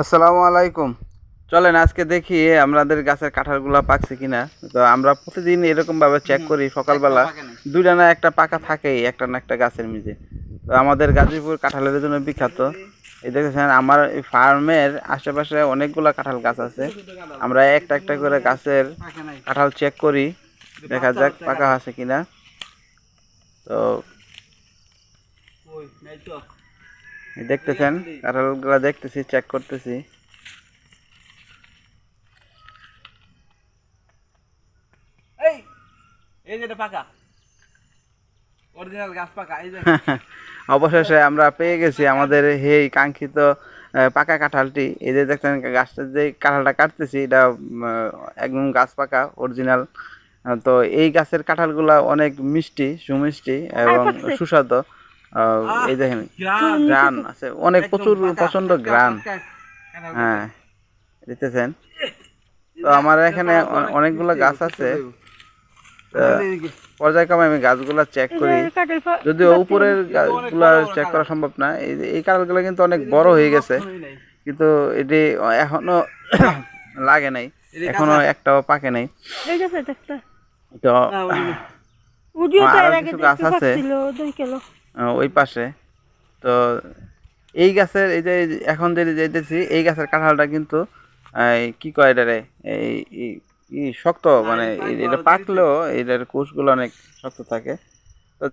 আসসালামু আলাইকুম। চলেন আজকে দেখি আমাদের গাছের কাঁঠালগুলা পাকছে কিনা। তো আমরা প্রতিদিন এরকম ভাবে চেক করি সকালবেলা, দুইটা না একটা পাকা থাকেই একটা না একটা গাছের নিচে। তো আমাদের গাজীপুর কাঁঠালের জন্য বিখ্যাত। এই দেখেছেন আমার এই ফার্মের আশেপাশে অনেকগুলা কাঁঠাল গাছ আছে। আমরা একটা একটা করে গাছের কাঁঠাল চেক করি, দেখা যাক পাকা আছে কিনা। তো দেখতেছেন কাঁঠালগুলা দেখতেছি, চেক করতেছি। এই যে এটা পাকা অরিজিনাল গাছ পাকা এই যে অবশেষে আমরা পেয়ে গেছি আমাদের এই কাঙ্ক্ষিত পাকা কাঁঠালটি। এই যে দেখছেন গাছটা যে কাঁঠালটা কাটতেছি এটা একদম গাছ পাকা অরিজিনাল। তো এই গাছের কাঁঠালগুলা অনেক মিষ্টি, সুমিষ্টি এবং সুস্বাদু। এই দেখেন গ্রান আছে অনেক, প্রচুর প্রচন্ড গ্রান। হ্যাঁ দেখতেছেন। তো আমার এখানে অনেকগুলো গাছ আছে। পর্যায়ক্রমে আমি গাছগুলা চেক করি, যদিও উপরের গাছগুলা চেক করা সম্ভব না। এই কাঁঠালগুলো কিন্তু অনেক বড় হয়ে গেছে, কিন্তু এটি এখনো লাগে নাই, এখনো একটাও পাকে নাই। তো আরো কিছু গাছ আছে ওই পাশে। তো এই গাছের এই যে এখন যে যেতেছি এই গাছের কাঁঠালটা কিন্তু কি কয় এটারে, এই শক্ত, মানে এটা পাকলেও এটার কোষগুলো অনেক শক্ত থাকে। তো